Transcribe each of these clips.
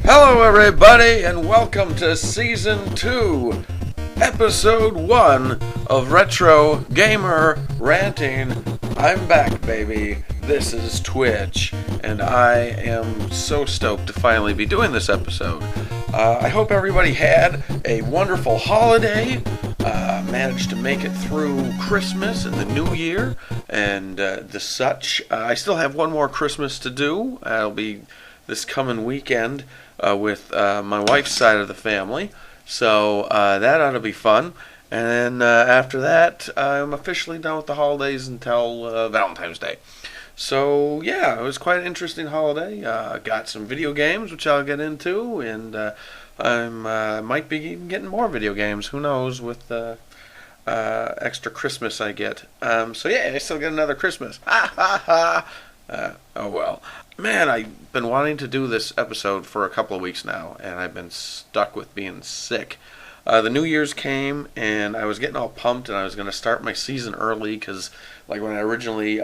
Hello, everybody, and welcome to Season 2, Episode 1 of Retro Gamer Ranting. I'm back, baby. This is Twitch, and I am so stoked to finally be doing this episode. I hope everybody had a wonderful holiday, managed to make it through Christmas and the New Year, and the such. I still have one more Christmas to do. I'll be this coming weekend with my wife's side of the family, so that ought to be fun. And then after that, I'm officially done with the holidays until Valentine's Day. So yeah, it was quite an interesting holiday. Got some video games, which I'll get into, and I might be even getting more video games. Who knows with the extra Christmas I get. So yeah, I still get another Christmas. Ha ha ha. Oh well. Man, I've been wanting to do this episode for a couple of weeks now, and I've been stuck with being sick. The New Year's came, and I was getting all pumped, and I was going to start my season early, because like when I originally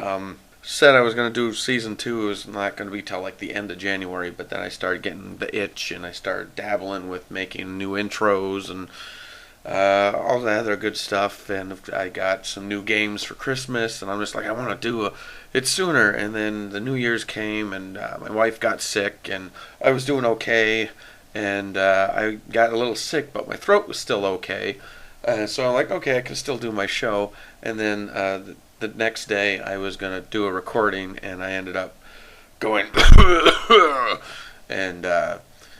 said I was going to do Season 2, it was not going to be till like the end of January, but then I started getting the itch, and I started dabbling with making new intros, and all that other good stuff, and I got some new games for Christmas, and I'm just like, I want to do it sooner. And then the New Year's came, and my wife got sick, and I was doing okay, and I got a little sick, but my throat was still okay, so I'm like, okay, I can still do my show. And then the next day I was going to do a recording, and I ended up going and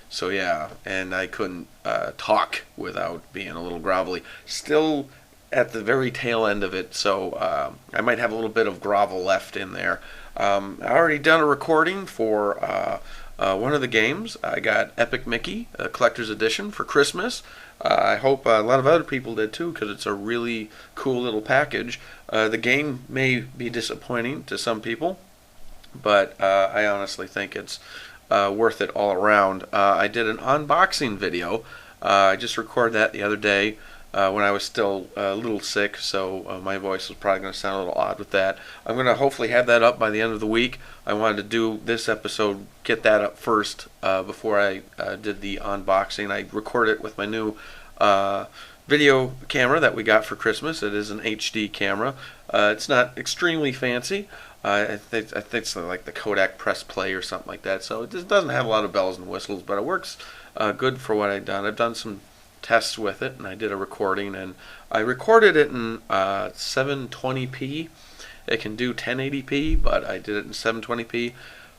so yeah, and I couldn't talk without being a little grovelly. Still at the very tail end of it, so I might have a little bit of grovel left in there. I already done a recording for one of the games. I got Epic Mickey, a collector's edition for Christmas. I hope a lot of other people did too, because it's a really cool little package. The game may be disappointing to some people, but I honestly think it's worth it all around. I did an unboxing video. I just recorded that the other day when I was still a little sick, so my voice was probably going to sound a little odd with that. I'm going to hopefully have that up by the end of the week. I wanted to do this episode, get that up first before I did the unboxing. I recorded it with my new video camera that we got for Christmas. It is an HD camera. It's not extremely fancy. I think it's like the Kodak Press Play or something like that. So it just doesn't have a lot of bells and whistles, but it works good for what I've done. I've done some tests with it, and I did a recording, and I recorded it in 720p. It can do 1080p, but I did it in 720p.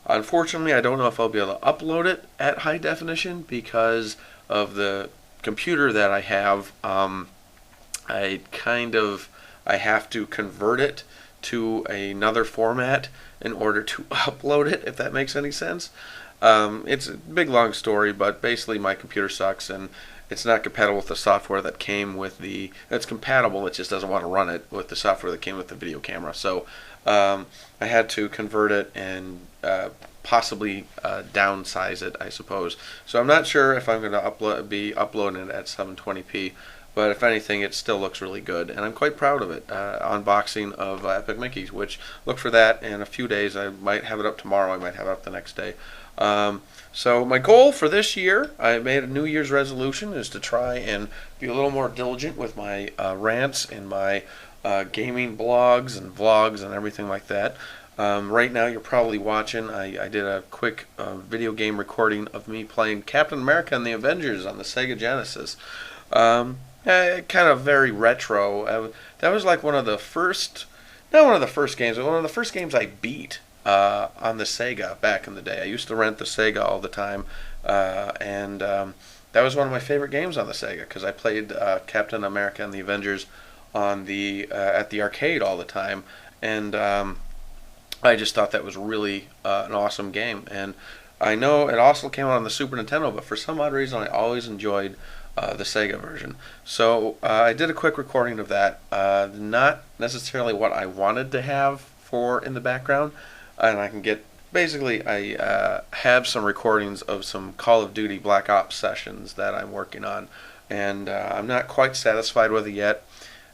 Unfortunately, I don't know if I'll be able to upload it at high definition because of the computer that I have. I have to convert it to another format in order to upload it, if that makes any sense. It's a big long story, but basically my computer sucks, and it's not compatible with the software that came with it's compatible, it just doesn't want to run it with the software that came with the video camera. So I had to convert it and possibly downsize it, I suppose. So I'm not sure if I'm going to be uploading it at 720p. But if anything, it still looks really good, and I'm quite proud of it. Unboxing of Epic Mickey's, which look for that in a few days. I might have it up tomorrow. I might have it up the next day. So my goal for this year, I made a New Year's resolution, is to try and be a little more diligent with my rants and my gaming blogs and vlogs and everything like that. Right now, you're probably watching. I did a quick video game recording of me playing Captain America and the Avengers on the Sega Genesis. Kind of very retro. That was like one of the first, not one of the first games, but one of the first games I beat on the Sega back in the day. I used to rent the Sega all the time, and that was one of my favorite games on the Sega, because I played Captain America and the Avengers on at the arcade all the time, and I just thought that was really an awesome game. And I know it also came out on the Super Nintendo, but for some odd reason I always enjoyed the Sega version. So I did a quick recording of that. Not necessarily what I wanted to have for in the background, and I can get, basically I have some recordings of some Call of Duty Black Ops sessions that I'm working on, and I'm not quite satisfied with it yet.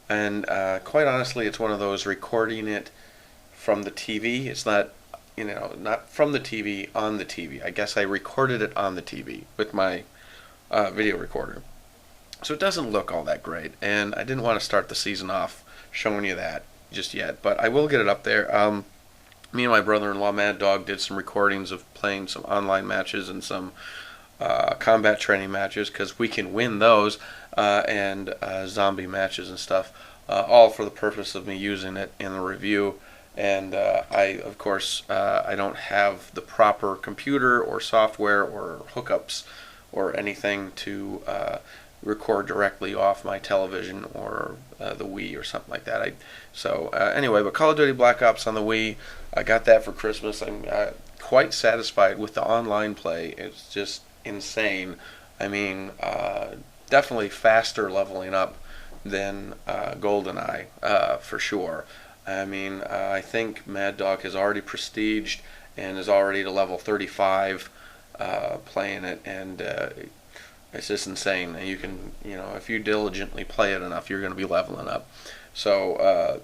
And quite honestly, it's one of those recording it from the TV. It's not not from the TV, on the TV. I guess I recorded it on the TV with my video recorder. So it doesn't look all that great, and I didn't want to start the season off showing you that just yet, but I will get it up there. Me and my brother-in-law, Mad Dog, did some recordings of playing some online matches and some combat training matches, because we can win those, and zombie matches and stuff, all for the purpose of me using it in the review. And of course, I don't have the proper computer or software or hookups or anything to record directly off my television or the Wii or something like that. Anyway, but Call of Duty Black Ops on the Wii, I got that for Christmas. I'm quite satisfied with the online play. It's just insane. I mean, definitely faster leveling up than GoldenEye, for sure. I mean, I think Mad Dog has already prestiged and is already to level 35 playing it, and it's just insane. You can, if you diligently play it enough, you're going to be leveling up. So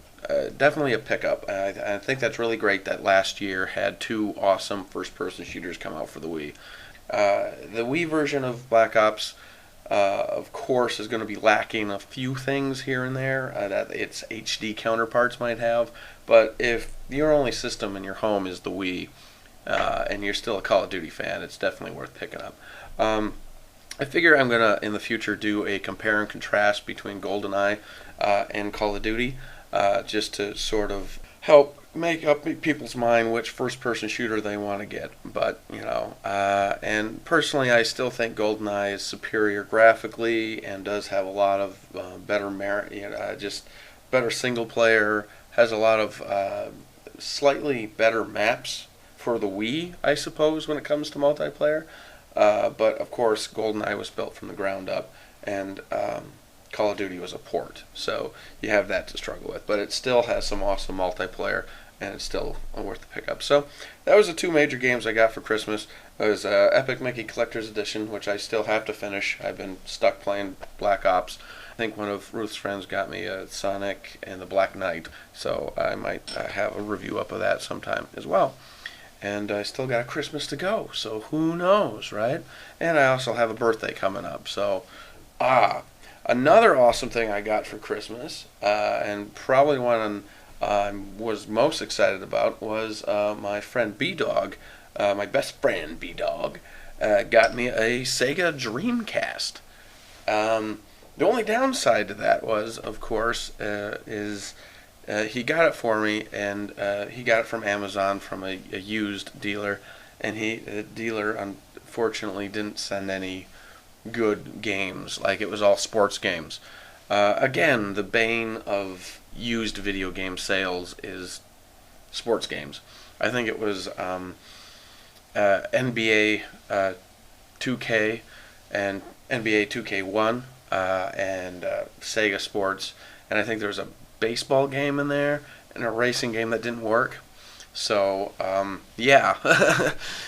definitely a pickup. I think that's really great that last year had two awesome first-person shooters come out for the Wii. The Wii version of Black Ops, of course, is going to be lacking a few things here and there that its HD counterparts might have. But if your only system in your home is the Wii, and you're still a Call of Duty fan, it's definitely worth picking up. I figure I'm going to, in the future, do a compare and contrast between GoldenEye and Call of Duty, just to sort of help make up people's mind which first-person shooter they want to get. But, and personally, I still think GoldenEye is superior graphically and does have a lot of better merit, just better single player, has a lot of slightly better maps for the Wii, I suppose, when it comes to multiplayer. But of course, GoldenEye was built from the ground up, and Call of Duty was a port, so you have that to struggle with. But it still has some awesome multiplayer, and it's still worth the pickup. So that was the two major games I got for Christmas. It was Epic Mickey Collector's Edition, which I still have to finish. I've been stuck playing Black Ops. I think one of Ruth's friends got me a Sonic and the Black Knight, so I might have a review up of that sometime as well. And I still got a Christmas to go, so who knows, right? And I also have a birthday coming up. So, another awesome thing I got for Christmas, and probably one I was most excited about, was my friend B-Dog, my best friend B-Dog, got me a Sega Dreamcast. The only downside to that was, of course, is... he got it for me, and he got it from Amazon from a used dealer, and the dealer unfortunately didn't send any good games. Like, it was all sports games. Again, the bane of used video game sales is sports games. I think it was NBA 2K and NBA 2K1 and Sega Sports, and I think there was a baseball game in there and a racing game that didn't work. So yeah,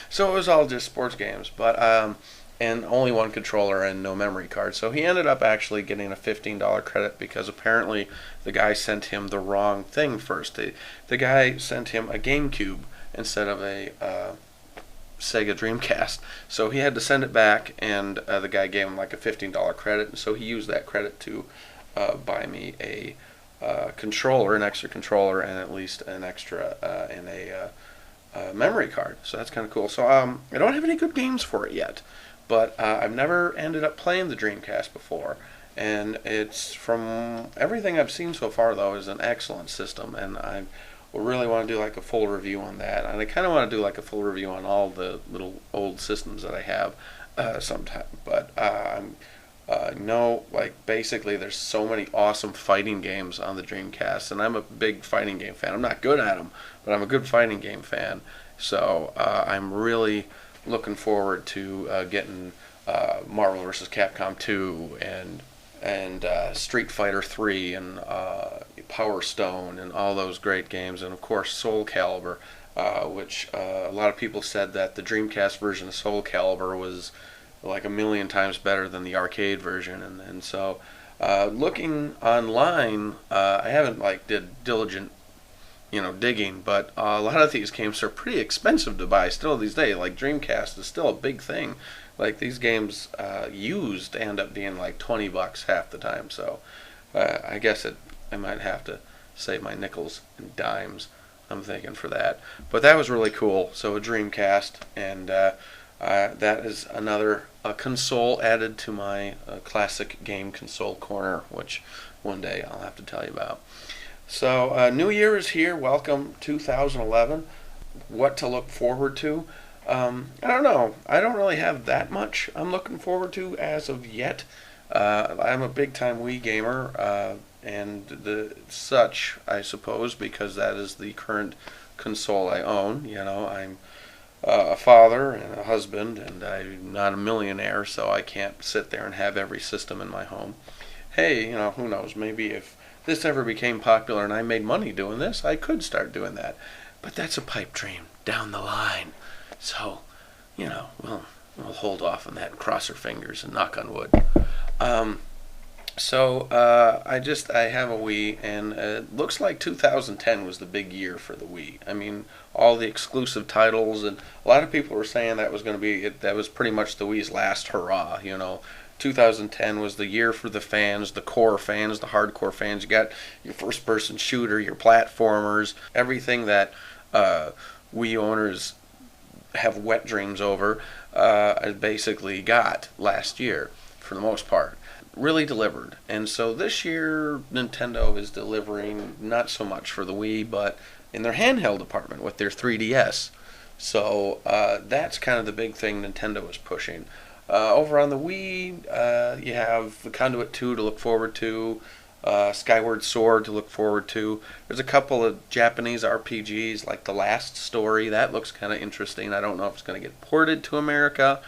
so it was all just sports games, but and only one controller and no memory card. So he ended up actually getting a $15 credit, because apparently the guy sent him the wrong thing first. The guy sent him a GameCube instead of a Sega Dreamcast, so he had to send it back, and the guy gave him like a $15 credit, and so he used that credit to buy me a controller, an extra controller, and at least an extra and a memory card. So that's kind of cool. So I don't have any good games for it yet, but I've never ended up playing the Dreamcast before, and it's, from everything I've seen so far though, is an excellent system, and I really want to do like a full review on that, and I kind of want to do like a full review on all the little old systems that I have sometime. But like, basically there's so many awesome fighting games on the Dreamcast, and I'm a big fighting game fan. I'm not good at them, but I'm a good fighting game fan. So I'm really looking forward to getting Marvel vs. Capcom 2 and Street Fighter 3 and Power Stone and all those great games, and of course Soul Calibur, which a lot of people said that the Dreamcast version of Soul Calibur was like a million times better than the arcade version, and so looking online, I haven't like did diligent digging. But a lot of these games are pretty expensive to buy still these days. Like Dreamcast is still a big thing. Like these games used end up being like $20 half the time. So I guess I might have to save my nickels and dimes. I'm thinking for that. But that was really cool. So a Dreamcast, and that is another console added to my classic game console corner, which one day I'll have to tell you about. So New Year is here. Welcome 2011. What to look forward to? I don't know. I don't really have that much I'm looking forward to as of yet. I'm a big time Wii gamer, and the such, I suppose, because that is the current console I own. I'm a father and a husband, and I'm not a millionaire, so I can't sit there and have every system in my home. Hey, who knows? Maybe if this ever became popular and I made money doing this, I could start doing that. But that's a pipe dream down the line. So, we'll hold off on that and cross our fingers and knock on wood. I have a Wii, and it looks like 2010 was the big year for the Wii. I mean, all the exclusive titles, and a lot of people were saying that was going to be it. That was pretty much the Wii's last hurrah. 2010 was the year for the fans, the core fans, the hardcore fans. You got your first-person shooter, your platformers, everything that Wii owners have wet dreams over. I basically got last year for the most part. Really delivered. And so this year Nintendo is delivering not so much for the Wii, but in their handheld department with their 3DS. So that's kind of the big thing Nintendo is pushing. Over on the Wii, you have the Conduit 2 to look forward to, Skyward Sword to look forward to. There's a couple of Japanese RPGs like The Last Story. That looks kind of interesting. I don't know if it's going to get ported to America,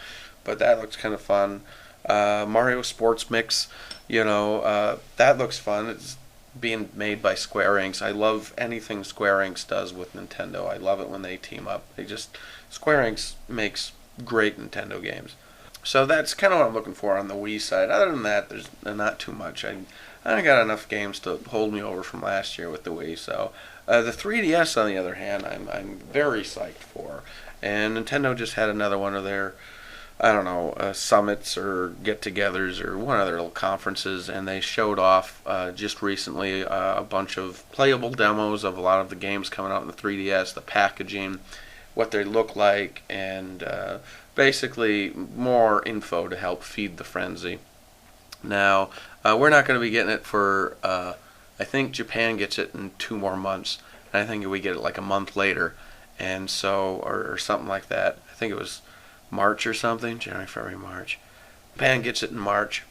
but that looks kind of fun. Mario Sports Mix, that looks fun. It's being made by Square Enix. I love anything Square Enix does with Nintendo. I love it when they team up. Square Enix makes great Nintendo games. So that's kind of what I'm looking for on the Wii side. Other than that, there's not too much. I got enough games to hold me over from last year with the Wii. So the 3DS, on the other hand, I'm very psyched for. And Nintendo just had another one of their summits or get-togethers or one of their little conferences, and they showed off just recently a bunch of playable demos of a lot of the games coming out in the 3DS, the packaging, what they look like, and basically more info to help feed the frenzy. Now, we're not going to be getting it for, I think Japan gets it in 2 more months, and I think we get it like a month later, and so, or something like that. I think it was March or something, January, February, March. Japan gets it in March,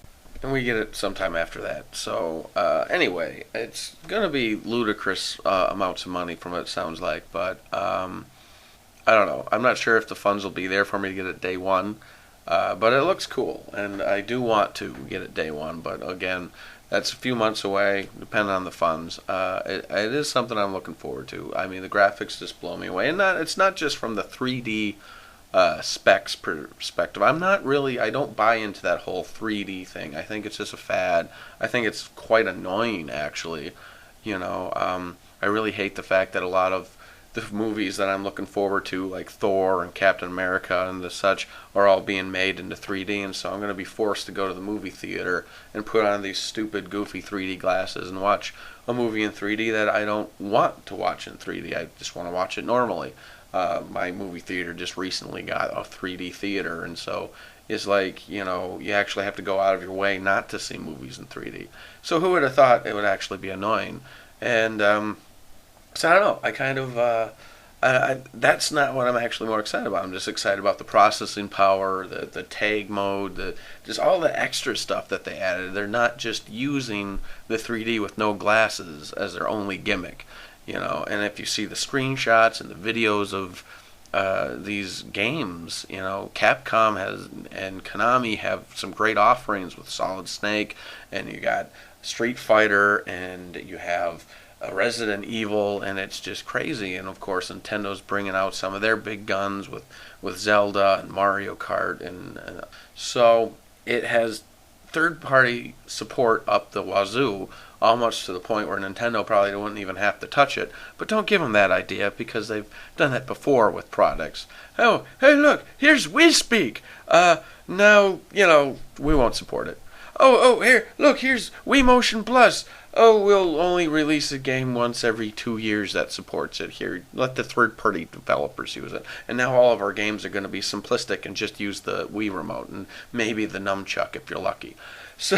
and we get it sometime after that. So anyway, it's going to be ludicrous amounts of money from what it sounds like, but I don't know. I'm not sure if the funds will be there for me to get it day one, but it looks cool, and I do want to get it day one, but again, that's a few months away, depending on the funds. It is something I'm looking forward to. I mean, the graphics just blow me away, and it's not just from the 3D specs perspective. I don't buy into that whole 3D thing. I think it's just a fad. I think it's quite annoying, actually. I really hate the fact that a lot of the movies that I'm looking forward to, like Thor and Captain America and the such, are all being made into 3D, and so I'm going to be forced to go to the movie theater and put on these stupid, goofy 3D glasses and watch a movie in 3D that I don't want to watch in 3D. I just want to watch it normally. My movie theater just recently got a 3D theater, and so it's like, you actually have to go out of your way not to see movies in 3D. So who would have thought it would actually be annoying? And so I don't know. I kind of that's not what I'm actually more excited about. I'm just excited about the processing power, the tag mode, just all the extra stuff that they added. They're not just using the 3D with no glasses as their only gimmick. And if you see the screenshots and the videos of these games, Capcom and Konami have some great offerings with Solid Snake, and you got Street Fighter, and you have Resident Evil, and it's just crazy. And of course, Nintendo's bringing out some of their big guns with Zelda and Mario Kart, and so it has third-party support up the wazoo, almost to the point where Nintendo probably wouldn't even have to touch it. But don't give them that idea, because they've done that before with products. Oh, hey, look, here's WeSpeak. Now, we won't support it. Oh, here, look, here's WeMotion Plus. Oh, we'll only release a game once every 2 years that supports it. Here, let the third-party developers use it. And now all of our games are going to be simplistic and just use the Wii remote and maybe the nunchuck if you're lucky. So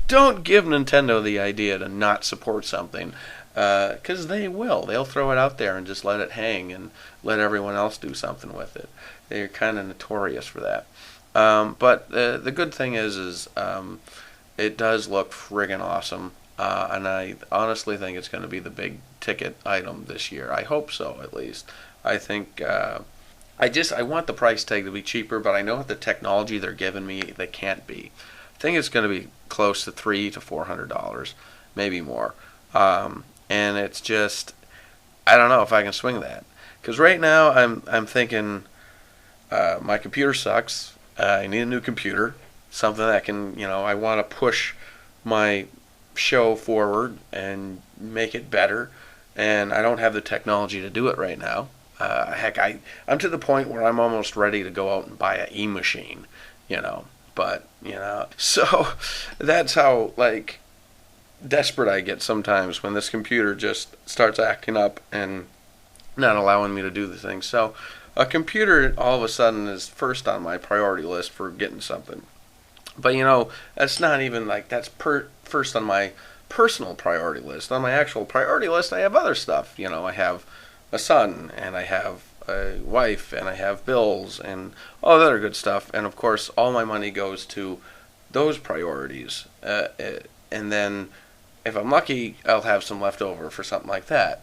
don't give Nintendo the idea to not support something, because they will. They'll throw it out there and just let it hang and let everyone else do something with it. They're kind of notorious for that. But the good thing is it does look friggin' awesome. And I honestly think it's going to be the big ticket item this year. I hope so, at least. I think I want the price tag to be cheaper, but I know with the technology they're giving me, they can't be. I think it's going to be close to $300 to $400, maybe more. And it's just, I don't know if I can swing that, because right now I'm thinking my computer sucks. I need a new computer, something that can, I want to push my show forward and make it better, and I don't have the technology to do it right now. Heck, I'm to the point where I'm almost ready to go out and buy an e-machine, but so that's how desperate I get sometimes when this computer just starts acting up and not allowing me to do the thing. So a computer all of a sudden is first on my priority list for getting something. But that's not even that's first on my personal priority list. On my actual priority list, I have other stuff. I have a son, and I have a wife, and I have bills, and all that other good stuff. And of course, all my money goes to those priorities. And then, if I'm lucky, I'll have some left over for something like that.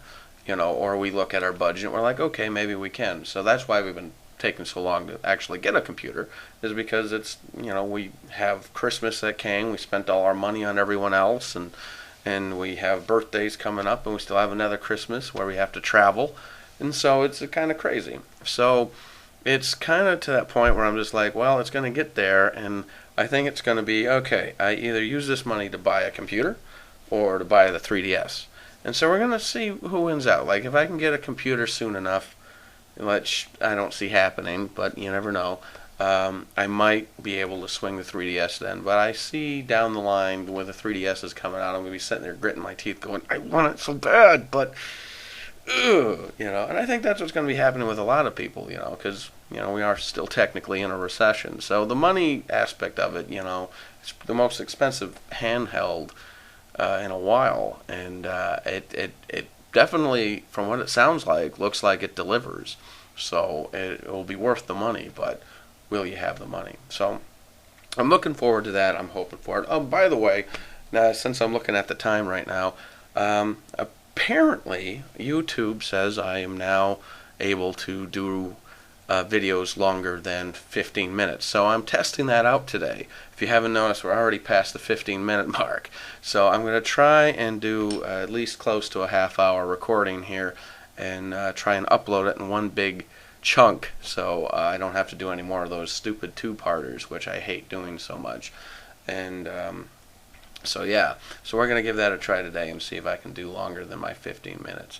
Or we look at our budget and we're like, okay, maybe we can. So that's why we've been taking so long to actually get a computer, is because it's, we have Christmas that came, we spent all our money on everyone else, and we have birthdays coming up, and we still have another Christmas where we have to travel, and so it's kind of crazy. So it's kind of to that point where I'm just like, well, it's going to get there, and I think it's going to be, okay, I either use this money to buy a computer or to buy the 3DS. And so we're going to see who wins out. If I can get a computer soon enough, which I don't see happening, but you never know, I might be able to swing the 3DS then. But I see down the line when the 3DS is coming out, I'm going to be sitting there gritting my teeth going, I want it so bad, but, and I think that's what's going to be happening with a lot of people, because, we are still technically in a recession. So the money aspect of it, it's the most expensive handheld in a while, and it definitely, from what it sounds like, looks like it delivers. So it will be worth the money, but will you have the money? So I'm looking forward to that. I'm hoping for it. Oh, by the way, now, since I'm looking at the time right now, apparently YouTube says I am now able to do videos longer than 15 minutes. So I'm testing that out today. If you haven't noticed, we're already past the 15-minute mark. So I'm going to try and do at least close to a half-hour recording here, and try and upload it in one big chunk, so I don't have to do any more of those stupid two-parters, which I hate doing so much. And so we're going to give that a try today and see if I can do longer than my 15 minutes.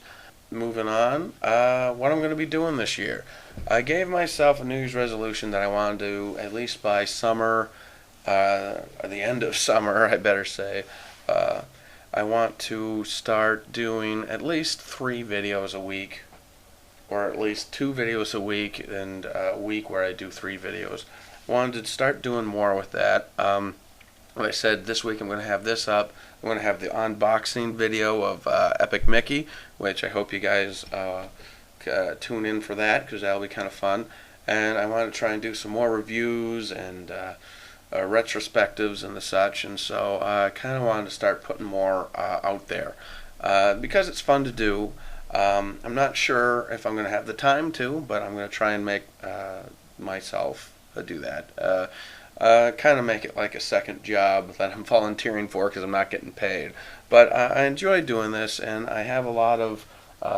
Moving on, what I'm going to be doing this year. I gave myself a New Year's resolution that I want to do at least by summer, or the end of summer, I better say. I want to start doing at least 3 videos a week, or at least 2 videos a week, and a week where I do 3 videos. I wanted to start doing more with that. Like I said, this week I'm going to have this up. I'm going to have the unboxing video of Epic Mickey, which I hope you guys tune in for that, because that'll be kind of fun. And I want to try and do some more reviews and retrospectives and the such, and so I kind of wanted to start putting more out there, because it's fun to do. I'm not sure if I'm going to have the time to, but I'm going to try and make myself do that. Kind of make it like a second job that I'm volunteering for, because I'm not getting paid. But I enjoy doing this, and I have a lot of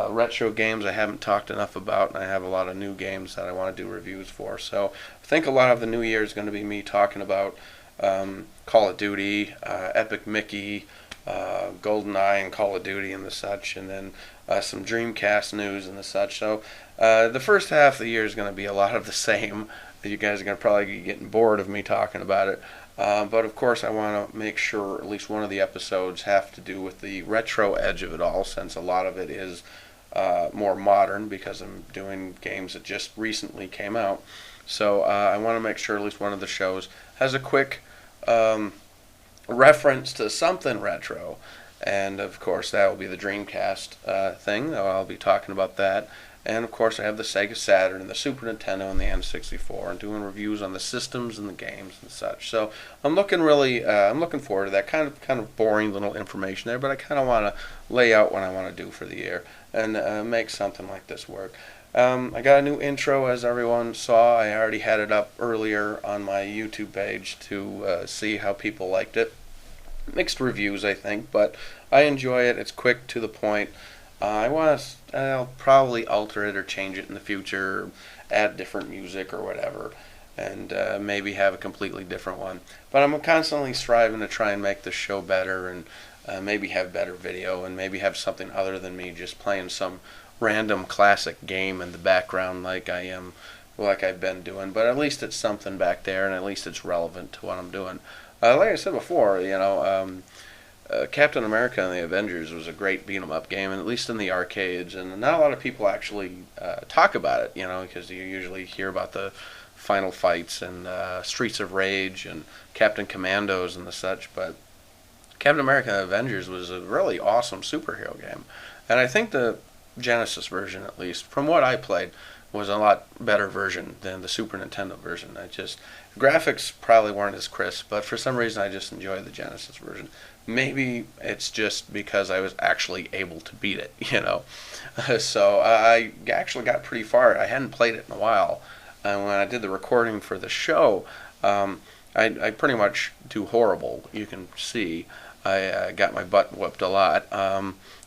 retro games I haven't talked enough about, and I have a lot of new games that I want to do reviews for. So I think a lot of the new year is going to be me talking about Call of Duty, Epic Mickey, GoldenEye and Call of Duty and the such, and then some Dreamcast news and the such. So the first half of the year is going to be a lot of the same. You guys are going to probably be getting bored of me talking about it. But of course, I want to make sure at least one of the episodes have to do with the retro edge of it all, since a lot of it is more modern because I'm doing games that just recently came out. So I want to make sure at least one of the shows has a quick reference to something retro. And of course, that will be the Dreamcast thing. I'll be talking about that. And of course, I have the Sega Saturn and the Super Nintendo and the N64, and doing reviews on the systems and the games and such. So I'm looking forward to that. Kind of boring little information there, but I kind of want to lay out what I want to do for the year and make something like this work. I got a new intro, as everyone saw. I already had it up earlier on my YouTube page to see how people liked it. Mixed reviews, I think, but I enjoy it. It's quick, to the point. I'll probably alter it or change it in the future, or add different music or whatever, and maybe have a completely different one. But I'm constantly striving to try and make the show better, and maybe have better video, and maybe have something other than me just playing some random classic game in the background like I've been doing. But at least it's something back there, and at least it's relevant to what I'm doing. Like I said before, Captain America and the Avengers was a great beat-em-up game, and at least in the arcades, and not a lot of people actually talk about it, because you usually hear about the final fights and Streets of Rage and Captain Commandos and the such, but Captain America and the Avengers was a really awesome superhero game. And I think the Genesis version, at least, from what I played, was a lot better version than the Super Nintendo version. Graphics probably weren't as crisp, but for some reason I just enjoy the Genesis version. Maybe it's just because I was actually able to beat it, So I actually got pretty far. I hadn't played it in a while. And when I did the recording for the show, I pretty much do horrible. You can see I got my butt whooped a lot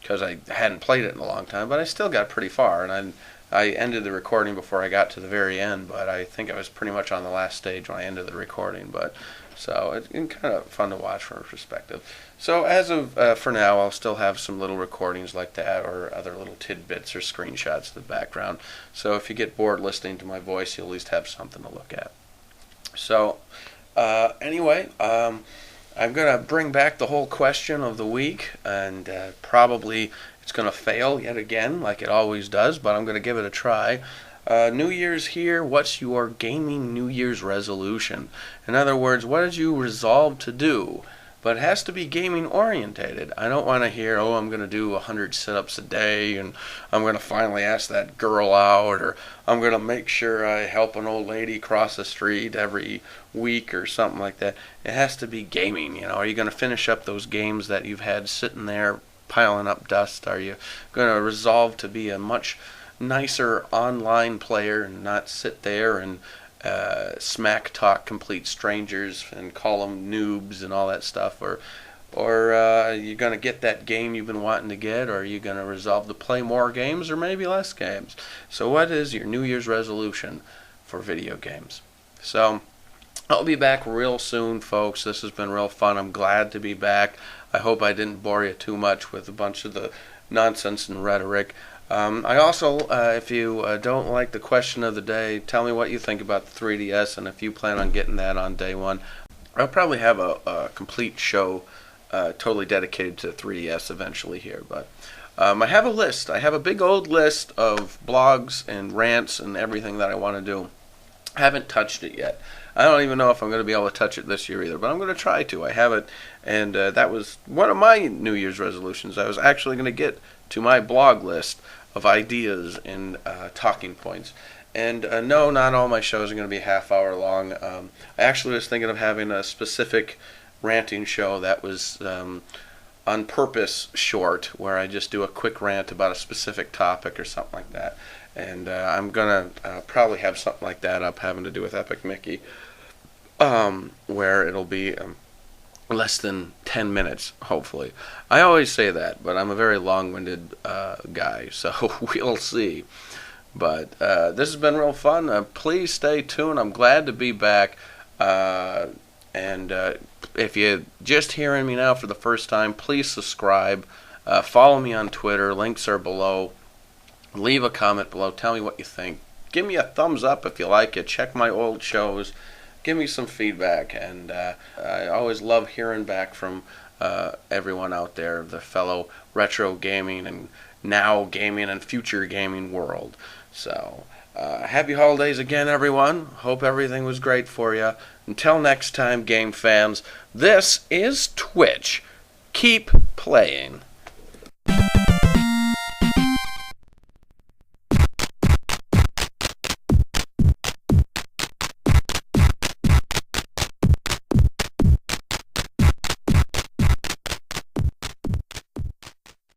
because I hadn't played it in a long time, but I still got pretty far. And I ended the recording before I got to the very end, but I think I was pretty much on the last stage when I ended the recording. But so it's kind of fun to watch from a perspective. So as of for now, I'll still have some little recordings like that, or other little tidbits or screenshots of the background. So if you get bored listening to my voice, you'll at least have something to look at. So anyway, I'm going to bring back the whole question of the week, and probably it's going to fail yet again, like it always does, but I'm going to give it a try. New Year's here. What's your gaming New Year's resolution? In other words, what did you resolve to do? But it has to be gaming orientated. I don't want to hear, I'm going to do 100 sit-ups a day, and I'm going to finally ask that girl out, or I'm going to make sure I help an old lady cross the street every week or something like that. It has to be gaming. Are you going to finish up those games that you've had sitting there piling up dust? Are you going to resolve to be a much nicer online player and not sit there and smack talk complete strangers and call them noobs and all that stuff? Or are you going to get that game you've been wanting to get, or are you going to resolve to play more games or maybe less games? So what is your New Year's resolution for video games? So I'll be back real soon, folks. This has been real fun. I'm glad to be back. I hope I didn't bore you too much with a bunch of the nonsense and rhetoric. I also, if you don't like the question of the day, tell me what you think about the 3DS, and if you plan on getting that on day one. I'll probably have a complete show totally dedicated to 3DS eventually here. But I have a list. I have a big old list of blogs and rants and everything that I want to do. I haven't touched it yet. I don't even know if I'm going to be able to touch it this year either, but I'm going to try to. I have it, and that was one of my New Year's resolutions. I was actually going to get to my blog list of ideas and talking points. And no, not all my shows are going to be half-hour long. I actually was thinking of having a specific ranting show that was on purpose short, where I just do a quick rant about a specific topic or something like that. And I'm going to probably have something like that up having to do with Epic Mickey, where it'll be less than 10 minutes, hopefully. I always say that, but I'm a very long-winded guy, so we'll see. But this has been real fun. Please stay tuned. I'm glad to be back. And if you're just hearing me now for the first time, please subscribe. Follow me on Twitter. Links are below. Leave a comment below. Tell me what you think. Give me a thumbs up if you like it. Check my old shows. Give me some feedback. And I always love hearing back from everyone out there, the fellow retro gaming and now gaming and future gaming world. So, happy holidays again, everyone. Hope everything was great for you. Until next time, game fans, this is Twitch. Keep playing.